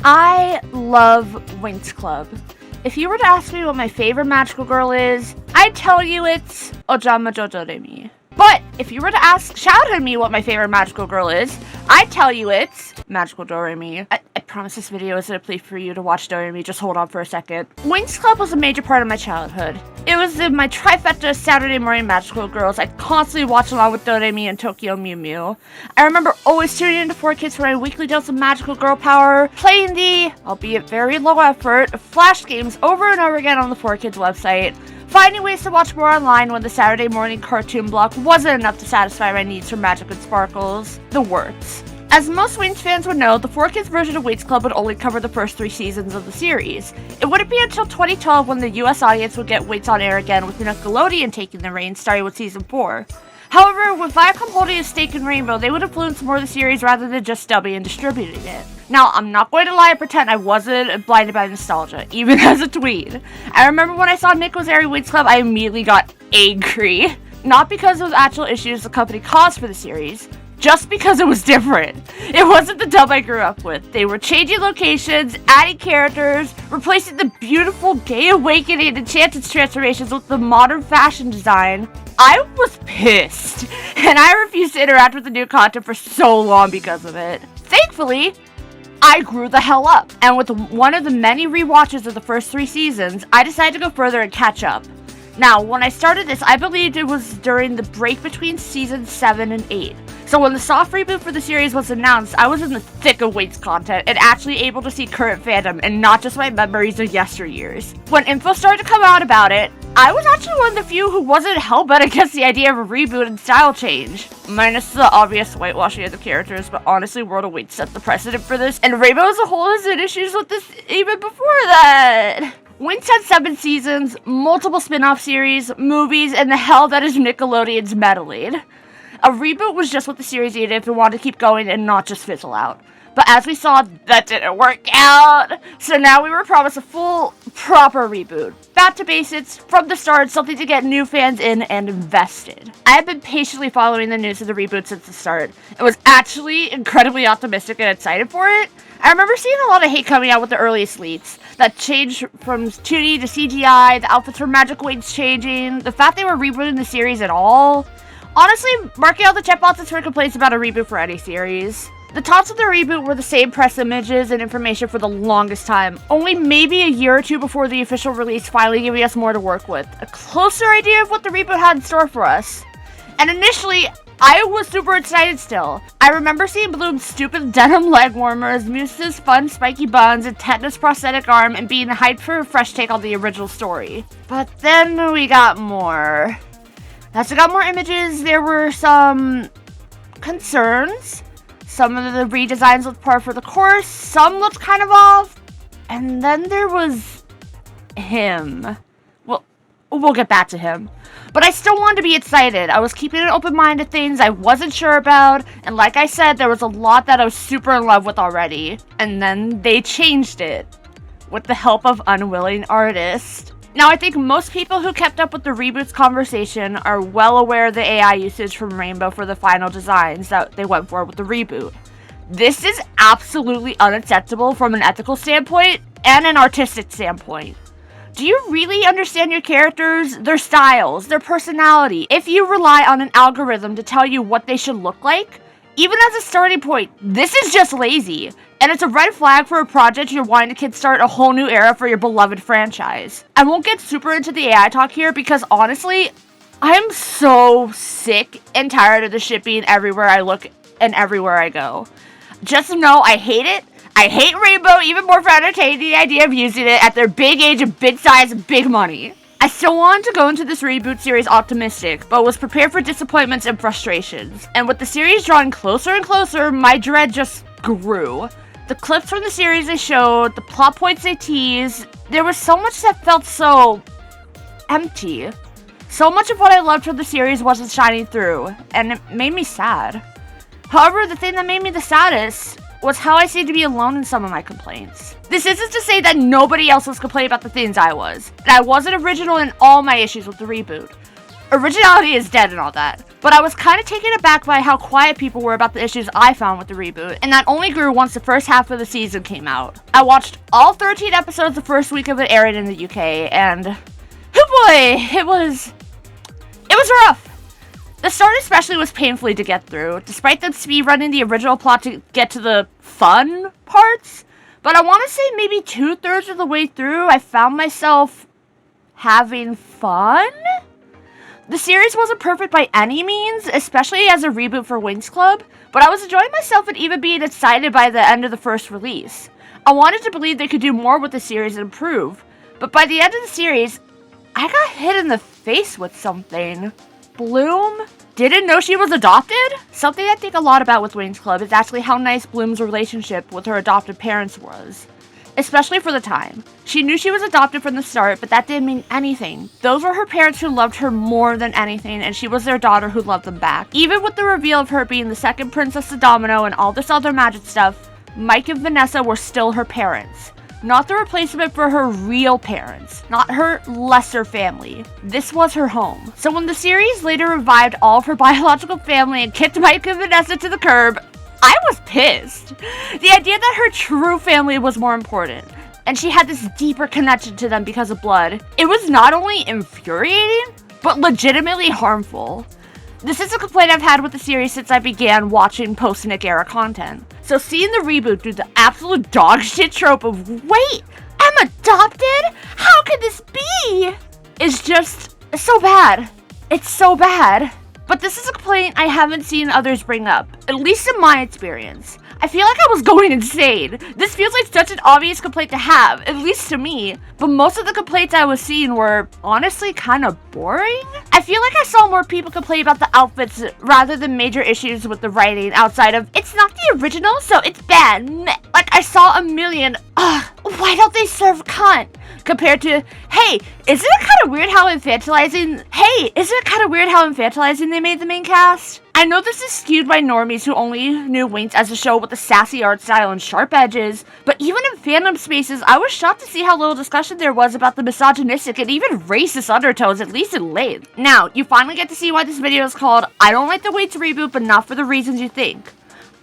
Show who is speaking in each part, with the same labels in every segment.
Speaker 1: I love Winx Club. If you were to ask me what my favorite magical girl is, I'd tell you it's Ojama Jojoremi. But if you were to shout at me what my favorite magical girl is, I'd tell you it's Magical Doremi. I promise this video isn't a plea for you to watch Doremi, just hold on for a second. Winx Club was a major part of my childhood. It was in my trifecta Saturday morning magical girls. I constantly watched along with Doremi and Tokyo Mew Mew. I remember always tuning into 4Kids for my weekly dose of magical girl power, playing the, albeit very low effort, flash games over and over again on the 4Kids website, finding ways to watch more online when the Saturday morning cartoon block wasn't enough to satisfy my needs for magic and sparkles. The works. As most Winx fans would know, the 4Kids version of Winx Club would only cover the first 3 seasons of the series. It wouldn't be until 2012 when the US audience would get Winx on air again, with Nickelodeon taking the reins, starting with season 4. However, with Viacom holding a stake in Rainbow, they would influence more of the series rather than just dubbing and distributing it. Now, I'm not going to lie and pretend I wasn't blinded by nostalgia, even as a tween. I remember when I saw Nick was airing Winx Club, I immediately got angry. Not because of actual issues the company caused for the series, just because it was different. It wasn't the dub I grew up with. They were changing locations, adding characters, replacing the beautiful Gay Awakening and Enchanted transformations with the modern fashion design. I was pissed, and I refused to interact with the new content for so long because of it. Thankfully, I grew the hell up, and with one of the many rewatches of the first 3 seasons, I decided to go further and catch up. Now, when I started this, I believed it was during the break between seasons 7 and 8. So when the soft reboot for the series was announced, I was in the thick of Winx content and actually able to see current fandom and not just my memories of yesteryears. When info started to come out about it, I was actually one of the few who wasn't hellbent against the idea of a reboot and style change. Minus the obvious whitewashing of the characters, but honestly, World of Winx set the precedent for this, and Rainbow as a whole has had issues with this even before that. Winx had 7 seasons, multiple spin-off series, movies, and the hell that is Nickelodeon's meddling. A reboot was just what the series needed if it wanted to keep going and not just fizzle out. But as we saw, that didn't work out. So now we were promised a full, proper reboot. Back to basics, from the start, something to get new fans in and invested. I have been patiently following the news of the reboot since the start. I was actually incredibly optimistic and excited for it. I remember seeing a lot of hate coming out with the earliest leaks. That change from 2D to CGI, the outfits for Magic Winx changing, the fact they were rebooting the series at all. Honestly, marking out the checkboxes for complaints about a reboot for any series. The tops of the reboot were the same press images and information for the longest time, only maybe a year or 2 before the official release finally giving us more to work with. A closer idea of what the reboot had in store for us. And initially, I was super excited still. I remember seeing Bloom's stupid denim leg warmers, Moose's fun spiky buns, and Tetanus prosthetic arm, and being hyped for a fresh take on the original story. But then we got more. As we got more images, there were some concerns. Some of the redesigns looked par for the course, some looked kind of off, and then there was him. Well, we'll get back to him. But I still wanted to be excited. I was keeping an open mind to things I wasn't sure about, and like I said, there was a lot that I was super in love with already. And then they changed it, with the help of unwilling artists. Now, I think most people who kept up with the reboot's conversation are well aware of the AI usage from Rainbow for the final designs that they went for with the reboot. This is absolutely unacceptable from an ethical standpoint and an artistic standpoint. Do you really understand your characters, their styles, their personality, if you rely on an algorithm to tell you what they should look like? Even as a starting point, this is just lazy. And it's a red flag for a project you're wanting to kickstart a whole new era for your beloved franchise. I won't get super into the AI talk here because honestly, I am so sick and tired of the shipping everywhere I look and everywhere I go. Just know I hate it. I hate Rainbow even more for entertaining the idea of using it at their big age and big size and big money. I still wanted to go into this reboot series optimistic, but was prepared for disappointments and frustrations. And with the series drawing closer and closer, my dread just grew. The clips from the series they showed, the plot points they teased, there was so much that felt so empty. So much of what I loved from the series wasn't shining through, and it made me sad. However, the thing that made me the saddest was how I seemed to be alone in some of my complaints. This isn't to say that nobody else was complaining about the things I was, and I wasn't original in all my issues with the reboot. Originality is dead and all that. But I was kind of taken aback by how quiet people were about the issues I found with the reboot, and that only grew once the first half of the season came out. I watched all 13 episodes the first week of it airing in the UK, and oh boy, it was rough. The start especially was painfully to get through, despite them speedrunning the original plot to get to the fun parts. But I want to say maybe 2/3 of the way through, I found myself having fun? The series wasn't perfect by any means, especially as a reboot for Winx Club, but I was enjoying myself and even being excited by the end of the first release. I wanted to believe they could do more with the series and improve, but by the end of the series, I got hit in the face with something. Bloom didn't know she was adopted? Something I think a lot about with Winx Club is actually how nice Bloom's relationship with her adopted parents was. Especially for the time. She knew she was adopted from the start, but that didn't mean anything. Those were her parents who loved her more than anything, and she was their daughter who loved them back. Even with the reveal of her being the second Princess of Domino and all this other magic stuff, Mike and Vanessa were still her parents. Not the replacement for her real parents, not her lesser family. This was her home. So when the series later revived all of her biological family and kicked Mike and Vanessa to the curb, I was pissed. The idea that her true family was more important, and she had this deeper connection to them because of blood, it was not only infuriating, but legitimately harmful. This is a complaint I've had with the series since I began watching post-Nick era content. So seeing the reboot do the absolute dog shit trope of, wait, I'm adopted? How could this be? Is just so bad. It's so bad. But this is a complaint I haven't seen others bring up, at least in my experience. I feel like I was going insane. This feels like such an obvious complaint to have, at least to me, but most of the complaints I was seeing were honestly kind of boring. I feel like I saw more people complain about the outfits rather than major issues with the writing outside of, it's not the original, so it's bad. Meh. Like I saw a million, why don't they serve cunt? Compared to, hey, isn't it kind of weird how infantilizing they made the main cast? I know this is skewed by normies who only knew Winx as a show with a sassy art style and sharp edges, but even in fandom spaces, I was shocked to see how little discussion there was about the misogynistic and even racist undertones, at least in late. Now, you finally get to see why this video is called, I don't like the Winx reboot, but not for the reasons you think.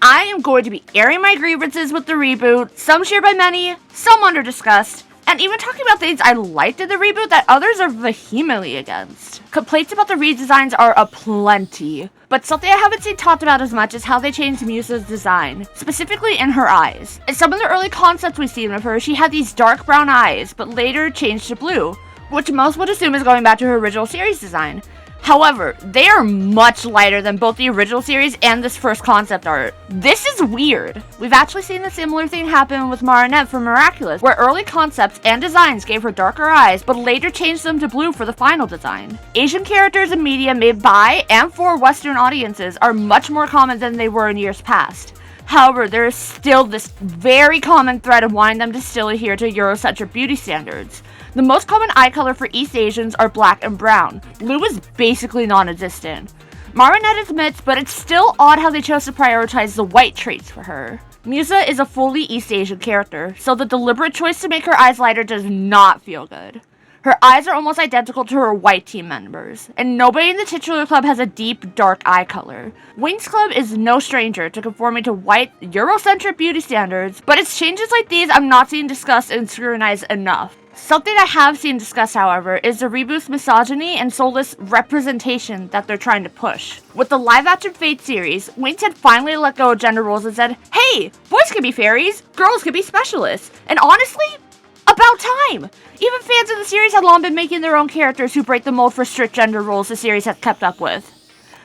Speaker 1: I am going to be airing my grievances with the reboot, some shared by many, some under discussed, and even talking about things I liked in the reboot that others are vehemently against. Complaints about the redesigns are aplenty, but something I haven't seen talked about as much is how they changed Musa's design, specifically in her eyes. In some of the early concepts we've seen of her, she had these dark brown eyes, but later changed to blue, which most would assume is going back to her original series design. However, they are much lighter than both the original series and this first concept art. This is weird. We've actually seen a similar thing happen with Marinette from Miraculous, where early concepts and designs gave her darker eyes, but later changed them to blue for the final design. Asian characters in media made by and for Western audiences are much more common than they were in years past. However, there is still this very common thread of wanting them to still adhere to Eurocentric beauty standards. The most common eye color for East Asians are black and brown. Blue is basically non-existent. Marinette admits, but it's still odd how they chose to prioritize the white traits for her. Musa is a fully East Asian character, so the deliberate choice to make her eyes lighter does not feel good. Her eyes are almost identical to her white team members, and nobody in the titular club has a deep, dark eye color. Winx Club is no stranger to conforming to white, Eurocentric beauty standards, but it's changes like these I'm not seeing discussed and scrutinized enough. Something I have seen discussed, however, is the reboot's misogyny and soulless representation that they're trying to push. With the live-action Fate series, Winx had finally let go of gender roles and said, hey, boys can be fairies, girls can be specialists, and honestly, about time! Even fans of the series had long been making their own characters who break the mold for strict gender roles the series has kept up with.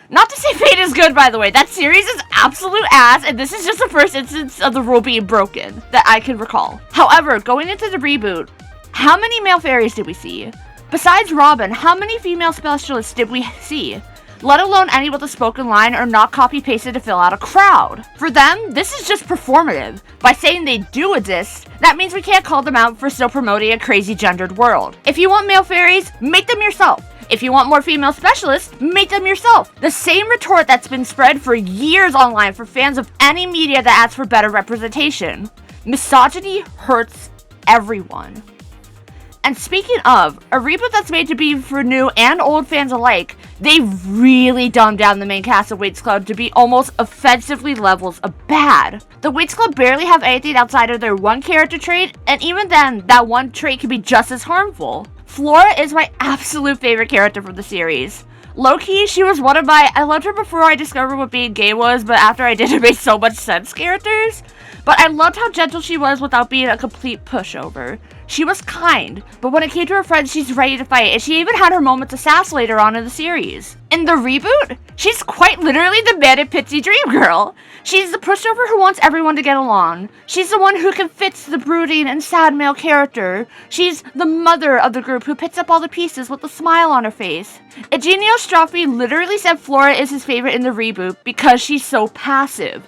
Speaker 1: Not to say Fate is good, by the way, that series is absolute ass, and this is just the first instance of the rule being broken that I can recall. However, going into the reboot, how many male fairies did we see? Besides Robin, how many female specialists did we see? Let alone any with a spoken line or not copy-pasted to fill out a crowd. For them, this is just performative. By saying they do exist, that means we can't call them out for still promoting a crazy gendered world. If you want male fairies, make them yourself. If you want more female specialists, make them yourself. The same retort that's been spread for years online for fans of any media that asks for better representation. Misogyny hurts everyone. And speaking of, a reboot that's made to be for new and old fans alike, they really dumbed down the main cast of Winx Club to be almost offensively levels of bad. The Winx Club barely have anything outside of their one character trait, and even then, that one trait can be just as harmful. Flora is my absolute favorite character from the series. Low-key, she was one of my I loved her before I discovered what being gay was, but after I did, it made so much sense characters. But I loved how gentle she was without being a complete pushover. She was kind, but when it came to her friends, she's ready to fight, and she even had her moments of sass later on in the series. In the reboot, she's quite literally the manic pixie dream girl. She's the pushover who wants everyone to get along. She's the one who fits the brooding and sad male character. She's the mother of the group who picks up all the pieces with a smile on her face. Eugenio Straffi literally said Flora is his favorite in the reboot because she's so passive.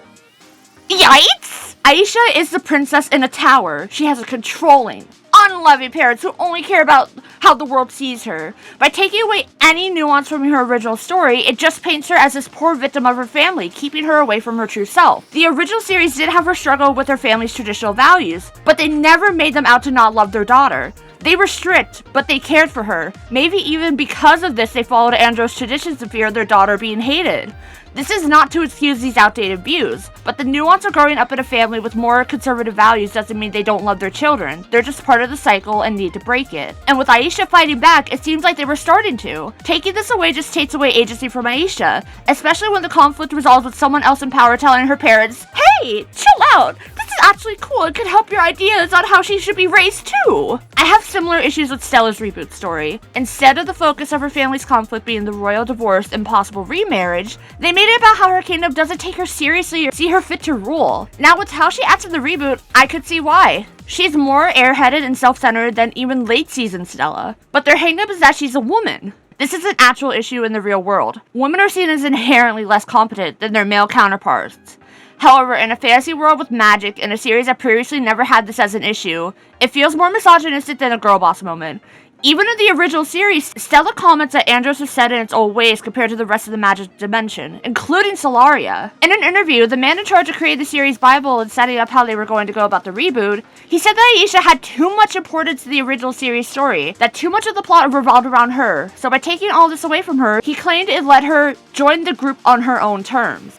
Speaker 1: Yikes! Aisha is the princess in a tower. She has a controlling, unloving parents who only care about how the world sees her. By taking away any nuance from her original story, it just paints her as this poor victim of her family, keeping her away from her true self. The original series did have her struggle with her family's traditional values, but they never made them out to not love their daughter. They were strict, but they cared for her. Maybe even because of this, they followed Andrew's traditions in fear of their daughter being hated. This is not to excuse these outdated views, but the nuance of growing up in a family with more conservative values doesn't mean they don't love their children. They're just part of the cycle and need to break it. And with Aisha fighting back, it seems like they were starting to. Taking this away just takes away agency from Aisha, especially when the conflict resolves with someone else in power telling her parents, "Hey, chill out! This is actually cool and could help your ideas on how she should be raised too." I have similar issues with Stella's reboot story. Instead of the focus of her family's conflict being the royal divorce and possible remarriage, they made it about how her kingdom doesn't take her seriously or see her fit to rule. Now with how she acts in the reboot, I could see why. She's more airheaded and self-centered than even late season Stella. But their hang-up is that she's a woman. This is an actual issue in the real world. Women are seen as inherently less competent than their male counterparts. However, in a fantasy world with magic, in a series that previously never had this as an issue, it feels more misogynistic than a girl boss moment. Even in the original series, Stella comments that Andros is set in its old ways compared to the rest of the magic dimension, including Solaria. In an interview, the man in charge of creating the series Bible and setting up how they were going to go about the reboot, he said that Aisha had too much importance to the original series story, that too much of the plot revolved around her, so by taking all this away from her, he claimed it let her join the group on her own terms.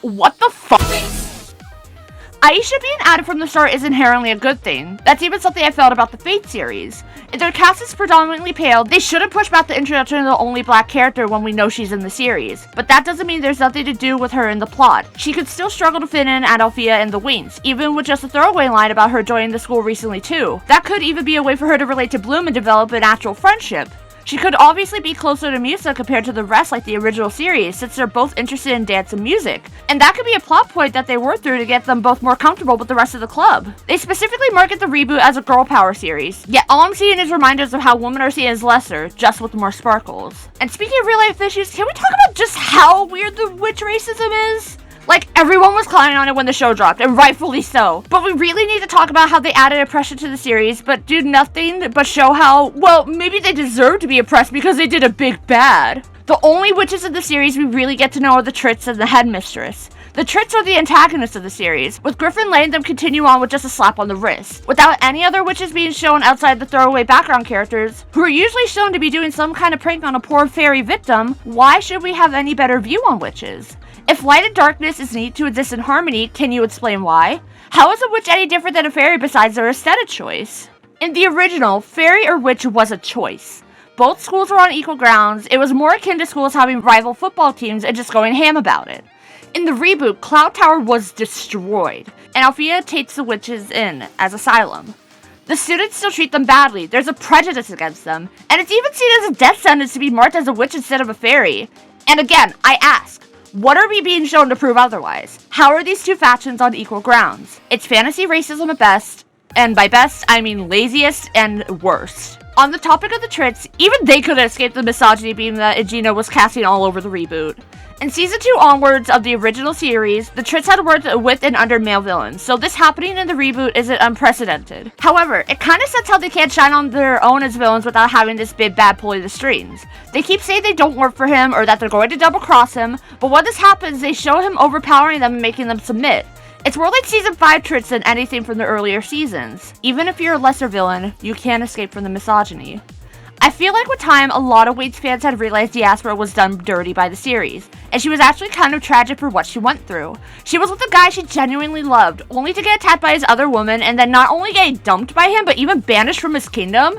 Speaker 1: What the fuck? Aisha being added from the start is inherently a good thing. That's even something I felt about the Fate series. If their cast is predominantly pale, they shouldn't push back the introduction of the only black character when we know she's in the series. But that doesn't mean there's nothing to do with her in the plot. She could still struggle to fit in at Althea and the Winx, even with just a throwaway line about her joining the school recently too. That could even be a way for her to relate to Bloom and develop an actual friendship. She could obviously be closer to Musa compared to the rest like the original series, since they're both interested in dance and music. And that could be a plot point that they work through to get them both more comfortable with the rest of the club. They specifically market the reboot as a girl power series, yet all I'm seeing is reminders of how women are seen as lesser, just with more sparkles. And speaking of real life issues, can we talk about just how weird the witch racism is? Like, everyone was clowning on it when the show dropped, and rightfully so. But we really need to talk about how they added oppression to the series, but do nothing but show how, well, maybe they deserve to be oppressed because they did a big bad. The only witches in the series we really get to know are the Trits and the Headmistress. The Trits are the antagonists of the series, with Griffin letting them continue on with just a slap on the wrist. Without any other witches being shown outside the throwaway background characters, who are usually shown to be doing some kind of prank on a poor fairy victim, why should we have any better view on witches? If light and darkness is needed to exist in harmony, can you explain why? How is a witch any different than a fairy besides their aesthetic choice? In the original, fairy or witch was a choice. Both schools were on equal grounds. It was more akin to schools having rival football teams and just going ham about it. In the reboot, Cloud Tower was destroyed, and Althea takes the witches in as asylum. The students still treat them badly, there's a prejudice against them, and it's even seen as a death sentence to be marked as a witch instead of a fairy. And again, I ask, what are we being shown to prove otherwise? How are these two factions on equal grounds? It's fantasy racism at best, and by best, I mean laziest and worst. On the topic of the Trits, even they couldn't escape the misogyny beam that Egina was casting all over the reboot. In season 2 onwards of the original series, the Trits had worked with and under male villains, so this happening in the reboot isn't unprecedented. However, it kinda sets how they can't shine on their own as villains without having this big bad pulling the strings. They keep saying they don't work for him or that they're going to double cross him, but when this happens, they show him overpowering them and making them submit. It's more like season 5 tricks than anything from the earlier seasons. Even if you're a lesser villain, you can't escape from the misogyny. I feel like with time, a lot of Winx fans had realized Diaspora was done dirty by the series, and she was actually kind of tragic for what she went through. She was with a guy she genuinely loved, only to get attacked by his other woman, and then not only get dumped by him, but even banished from his kingdom.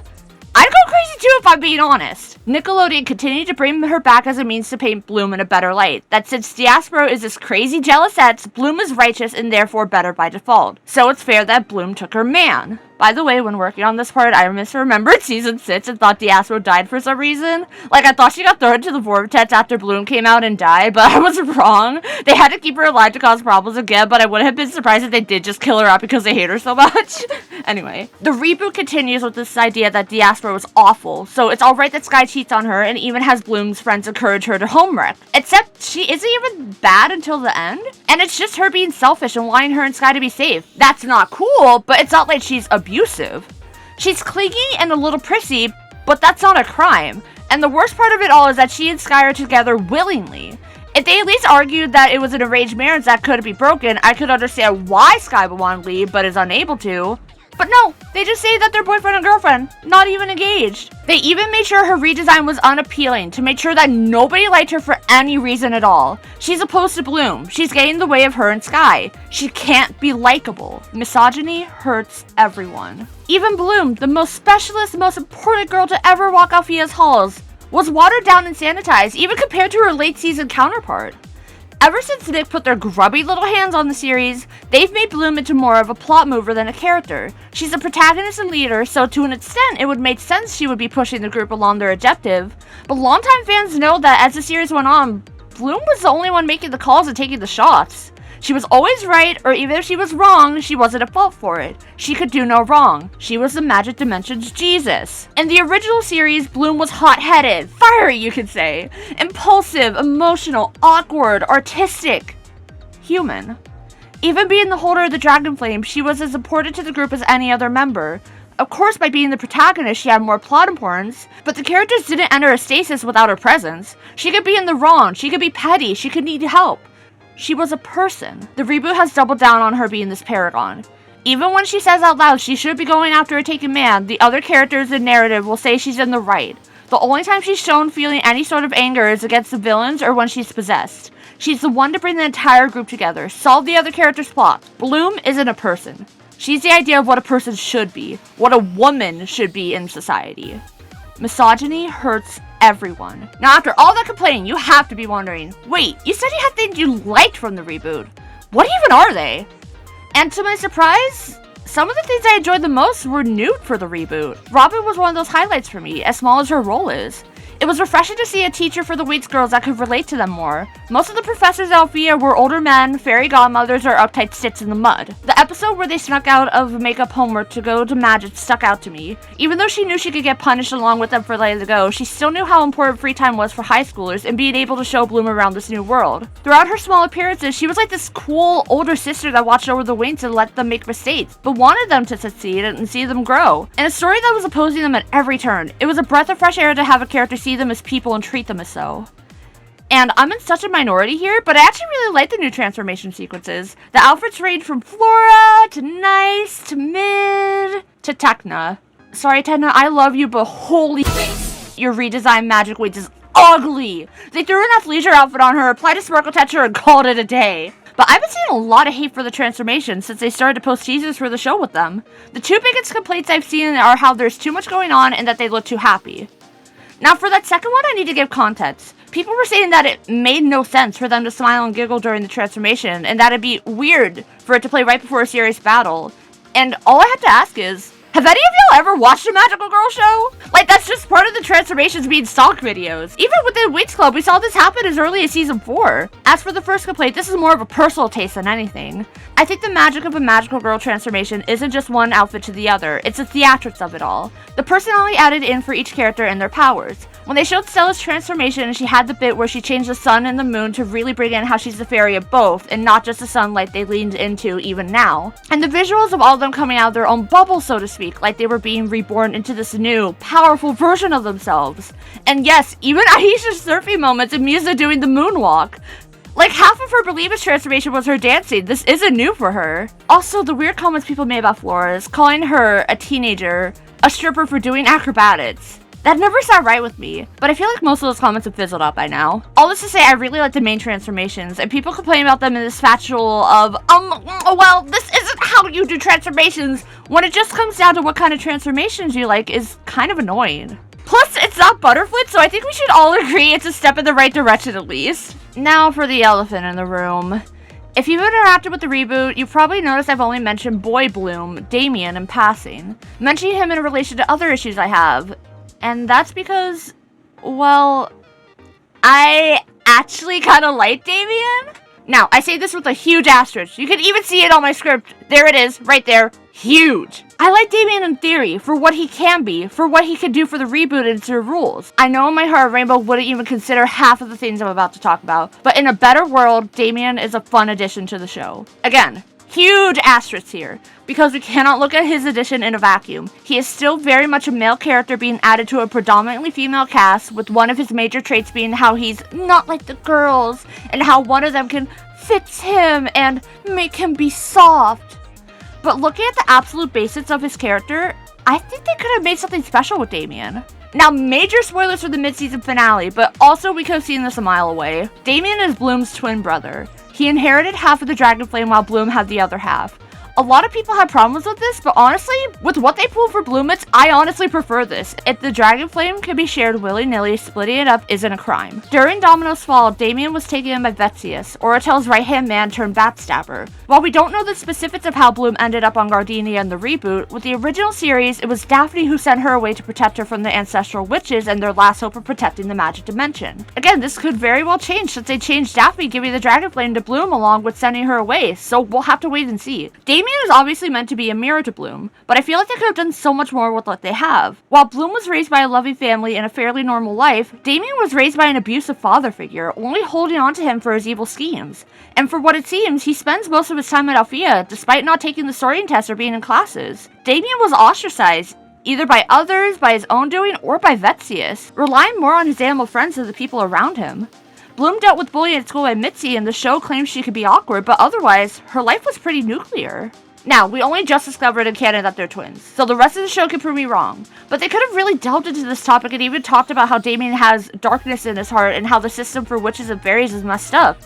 Speaker 1: I'd go crazy too if I'm being honest. Nickelodeon continued to bring her back as a means to paint Bloom in a better light. That since Diaspora is this crazy jealous ex, Bloom is righteous and therefore better by default. So it's fair that Bloom took her man. By the way, when working on this part, I misremembered season 6 and thought Diaspora died for some reason. Like, I thought she got thrown into the vortex after Bloom came out and died, but I was wrong. They had to keep her alive to cause problems again, but I wouldn't have been surprised if they did just kill her out because they hate her so much. Anyway, the reboot continues with this idea that Diaspora was awful, so it's alright that Sky cheats on her and even has Bloom's friends encourage her to homewreck. Except she isn't even bad until the end, and it's just her being selfish and wanting her and Sky to be safe. That's not cool, but it's not like she's abusive. She's clingy and a little prissy, but that's not a crime. And the worst part of it all is that she and Sky are together willingly. If they at least argued that it was an arranged marriage that couldn't be broken, I could understand why Sky would want to leave but is unable to. But no, they just say that they're boyfriend and girlfriend, not even engaged. They even made sure her redesign was unappealing to make sure that nobody liked her for any reason at all. She's opposed to Bloom. She's getting in the way of her and Sky. She can't be likable. Misogyny hurts everyone. Even Bloom, the most specialist, most important girl to ever walk Althea's halls, was watered down and sanitized, even compared to her late season counterpart. Ever since Nick put their grubby little hands on the series, they've made Bloom into more of a plot mover than a character. She's a protagonist and leader, so to an extent it would make sense she would be pushing the group along their objective, but longtime fans know that as the series went on, Bloom was the only one making the calls and taking the shots. She was always right, or even if she was wrong, she wasn't at fault for it. She could do no wrong. She was the Magic Dimension's Jesus. In the original series, Bloom was hot-headed, fiery you could say, impulsive, emotional, awkward, artistic, human. Even being the holder of the Dragon Flame, she was as important to the group as any other member. Of course, by being the protagonist, she had more plot importance, but the characters didn't enter a stasis without her presence. She could be in the wrong, she could be petty, she could need help. She was a person. The reboot has doubled down on her being this paragon. Even when she says out loud she should be going after a taken man, the other characters in narrative will say she's in the right. The only time she's shown feeling any sort of anger is against the villains or when she's possessed. She's the one to bring the entire group together, solve the other characters' plot. Bloom isn't a person. She's the idea of what a person should be, what a woman should be in society. Misogyny hurts everyone. Now after all that complaining, you have to be wondering, wait, you said you had things you liked from the reboot. What even are they? And to my surprise, some of the things I enjoyed the most were new for the reboot. Robin was one of those highlights for me, as small as her role is. It was refreshing to see a teacher for the Winx girls that could relate to them more. Most of the professors at Althea were older men, fairy godmothers, or uptight sticks in the mud. The episode where they snuck out of makeup homework to go to magic stuck out to me. Even though she knew she could get punished along with them for letting it go, she still knew how important free time was for high schoolers and being able to show Bloom around this new world. Throughout her small appearances, she was like this cool older sister that watched over the Winx and let them make mistakes, but wanted them to succeed and see them grow. And a story that was opposing them at every turn. It was a breath of fresh air to have a character see them as people and treat them as so. And I'm in such a minority here, but I actually really like the new transformation sequences. The outfits range from Flora, to Nice, to Mid, to Techna. Sorry Techna, I love you, but holy your redesigned Magic Winx is ugly! They threw an athleisure outfit on her, applied a sparkle texture, and called it a day. But I've been seeing a lot of hate for the transformation since they started to post teasers for the show with them. The two biggest complaints I've seen are how there's too much going on and that they look too happy. Now for that second one, I need to give context. People were saying that it made no sense for them to smile and giggle during the transformation, and that it'd be weird for it to play right before a serious battle. And all I have to ask is, have any of y'all ever watched a Magical Girl show? Like, that's just part of the transformations being stock videos. Even within Winx Club, we saw this happen as early as season 4. As for the first complaint, this is more of a personal taste than anything. I think the magic of a Magical Girl transformation isn't just one outfit to the other, it's the theatrics of it all. The personality added in for each character and their powers. When they showed Stella's transformation, she had the bit where she changed the sun and the moon to really bring in how she's the fairy of both, and not just the sunlight they leaned into even now. And the visuals of all of them coming out of their own bubble, so to speak, like they were being reborn into this new, powerful version of themselves. And yes, even Aisha's surfing moments and Musa doing the moonwalk. Like, half of her Believers transformation was her dancing. This isn't new for her. Also, the weird comments people made about Flores, calling her a teenager, a stripper for doing acrobatics. That never sat right with me, but I feel like most of those comments have fizzled out by now. All this to say, I really like the main transformations, and people complain about them in this factual of, well, this isn't how you do transformations, when it just comes down to what kind of transformations you like is kind of annoying. Plus, it's not Butterflit, so I think we should all agree it's a step in the right direction at least. Now for the elephant in the room. If you've interacted with the reboot, you've probably noticed I've only mentioned Boy Bloom, Damian, in passing, mentioning him in relation to other issues I have. And that's because, well, I actually kind of like Damian. Now, I say this with a huge asterisk. You can even see it on my script. There it is, right there. Huge. I like Damian in theory, for what he can be, for what he can do for the reboot and its rules. I know in my heart Rainbow wouldn't even consider half of the things I'm about to talk about, but in a better world, Damian is a fun addition to the show. Again, huge asterisk here, because we cannot look at his addition in a vacuum. He is still very much a male character being added to a predominantly female cast, with one of his major traits being how he's not like the girls, and how one of them can fix him and make him be soft. But looking at the absolute basics of his character, I think they could have made something special with Damian. Now, major spoilers for the mid-season finale, but also we could have seen this a mile away. Damian is Bloom's twin brother. He inherited half of the Dragon Flame while Bloom had the other half. A lot of people have problems with this, but honestly, with what they pull for Bloomits, I honestly prefer this. If the Dragon Flame can be shared willy-nilly, splitting it up isn't a crime. During Domino's fall, Damian was taken in by Vetsius, Oratel's right-hand man turned backstabber. While we don't know the specifics of how Bloom ended up on Gardenia in the reboot, with the original series, it was Daphne who sent her away to protect her from the ancestral witches and their last hope of protecting the magic dimension. Again, this could very well change since they changed Daphne giving the Dragon Flame to Bloom along with sending her away, so we'll have to wait and see. Damian is obviously meant to be a mirror to Bloom, but I feel like they could have done so much more with what they have. While Bloom was raised by a loving family and a fairly normal life, Damian was raised by an abusive father figure, only holding on to him for his evil schemes. And for what it seems, he spends most of his time at Althea, despite not taking the sorting test or being in classes. Damian was ostracized, either by others, by his own doing, or by Vetsius, relying more on his animal friends than the people around him. Bloom dealt with bullying at school by Mitzi, and the show claims she could be awkward, but otherwise, her life was pretty nuclear. Now, we only just discovered in canon that they're twins, so the rest of the show could prove me wrong. But they could have really delved into this topic and even talked about how Damian has darkness in his heart and how the system for witches and fairies is messed up.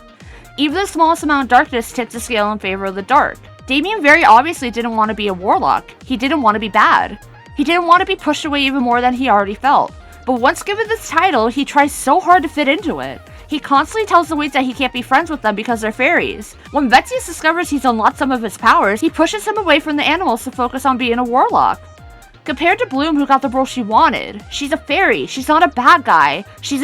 Speaker 1: Even the smallest amount of darkness tips the scale in favor of the dark. Damian very obviously didn't want to be a warlock. He didn't want to be bad. He didn't want to be pushed away even more than he already felt. But once given this title, he tries so hard to fit into it. He constantly tells the Winx that he can't be friends with them because they're fairies. When Vetsius discovers he's unlocked some of his powers, he pushes him away from the animals to focus on being a warlock. Compared to Bloom, who got the role she wanted, she's a fairy, she's not a bad guy, she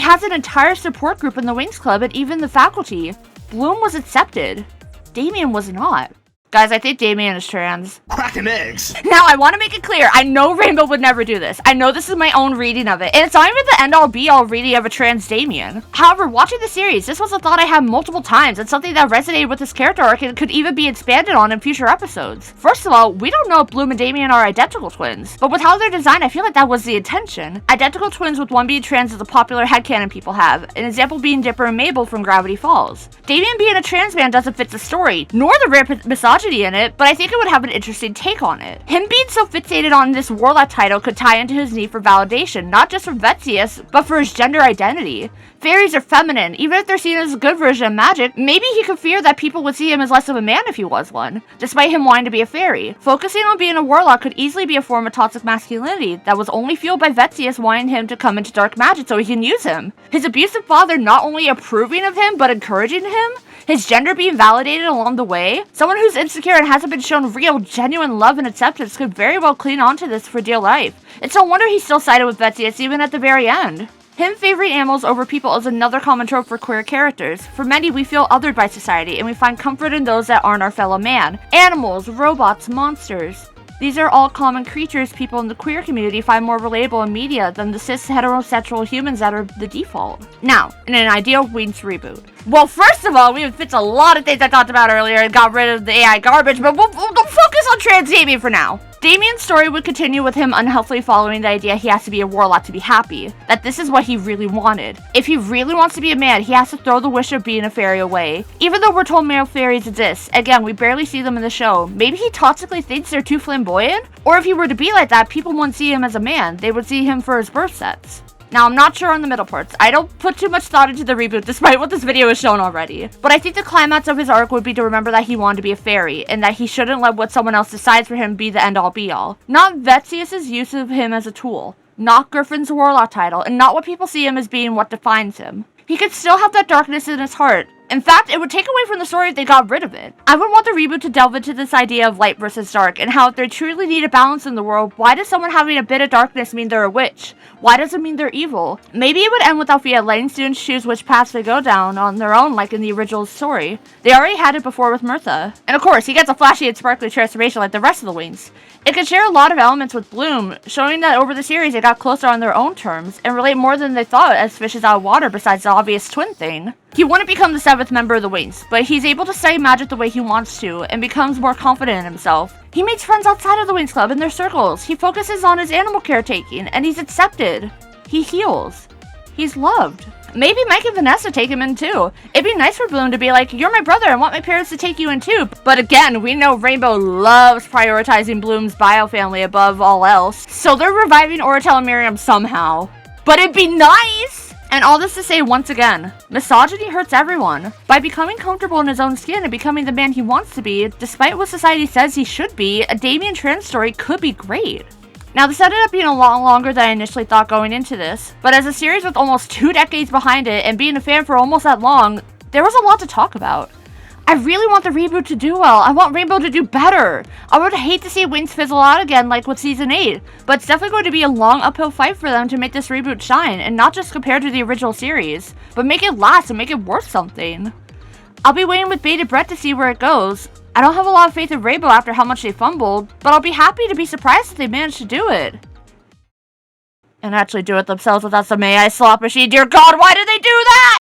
Speaker 1: has an entire support group in the Winx Club and even the faculty. Bloom was accepted. Damian was not. Guys, I think Damian is trans.
Speaker 2: Cracking eggs!
Speaker 1: Now, I want to make it clear, I know Rainbow would never do this. I know this is my own reading of it, and it's not even the end-all be-all reading of a trans Damian. However, watching the series, this was a thought I had multiple times, and something that resonated with this character arc and could even be expanded on in future episodes. First of all, we don't know if Bloom and Damian are identical twins, but with how they're designed, I feel like that was the intention. Identical twins with one being trans is a popular headcanon people have, an example being Dipper and Mabel from Gravity Falls. Damian being a trans man doesn't fit the story, nor the rare misogyny in it, but I think it would have an interesting take on it. Him being so fixated on this warlock title could tie into his need for validation, not just from Vetsius, but for his gender identity. Fairies are feminine, even if they're seen as a good version of magic. Maybe he could fear that people would see him as less of a man if he was one, despite him wanting to be a fairy. Focusing on being a warlock could easily be a form of toxic masculinity that was only fueled by Vetsius wanting him to come into dark magic so he can use him. His abusive father not only approving of him, but encouraging him, his gender being validated along the way. Someone who's insecure and hasn't been shown real, genuine love and acceptance could very well cling onto this for dear life. It's no wonder he's still sided with Vetsius even at the very end. Him favoring animals over people is another common trope for queer characters. For many, we feel othered by society, and we find comfort in those that aren't our fellow man. Animals, robots, monsters. These are all common creatures people in the queer community find more relatable in media than the cis heterosexual humans that are the default. Now, in an ideal Winx reboot. Well, first of all, we have fixed a lot of things I talked about earlier and got rid of the AI garbage, but we'll focus on trans Damian for now. Damian's story would continue with him unhealthily following the idea he has to be a warlock to be happy, that this is what he really wanted. If he really wants to be a man, he has to throw the wish of being a fairy away. Even though we're told male fairies exist, again, we barely see them in the show. Maybe he toxically thinks they're too flamboyant? Or if he were to be like that, people wouldn't see him as a man, they would see him for his birth sets. Now, I'm not sure on the middle parts. I don't put too much thought into the reboot, despite what this video has shown already. But I think the climax of his arc would be to remember that he wanted to be a fairy, and that he shouldn't let what someone else decides for him be the end-all be-all. Not Vetsius's use of him as a tool. Not Griffin's warlock title, and not what people see him as being what defines him. He could still have that darkness in his heart. In fact, it would take away from the story if they got rid of it. I would want the reboot to delve into this idea of light versus dark, and how if they truly need a balance in the world, why does someone having a bit of darkness mean they're a witch? Why does it mean they're evil? Maybe it would end with Althea letting students choose which paths they go down on their own, like in the original story. They already had it before with Mirtha. And of course, he gets a flashy and sparkly transformation like the rest of the Winx. It could share a lot of elements with Bloom, showing that over the series they got closer on their own terms, and relate more than they thought as fishes out of water besides the obvious twin thing. He wouldn't become the 7th member of the Winx, but he's able to study magic the way he wants to, and becomes more confident in himself. He makes friends outside of the Winx Club in their circles. He focuses on his animal caretaking, and he's accepted. He heals. He's loved. Maybe Mike and Vanessa take him in too. It'd be nice for Bloom to be like, you're my brother, I want my parents to take you in too. But again, we know Rainbow loves prioritizing Bloom's bio family above all else. So they're reviving Oratel and Miriam somehow. But it'd be nice! And all this to say once again, misogyny hurts everyone. By becoming comfortable in his own skin and becoming the man he wants to be, despite what society says he should be, a Damian trans story could be great. Now, this ended up being a lot longer than I initially thought going into this, but as a series with almost 2 decades behind it and being a fan for almost that long, there was a lot to talk about. I really want the reboot to do well. I want Rainbow to do better. I would hate to see Winx fizzle out again like with season 8, but it's definitely going to be a long uphill fight for them to make this reboot shine, and not just compared to the original series, but make it last and make it worth something. I'll be waiting with bated breath to see where it goes. I don't have a lot of faith in Rainbow after how much they fumbled, but I'll be happy to be surprised if they manage to do it. And actually do it themselves without some AI slot machine. Dear God, why did they do that?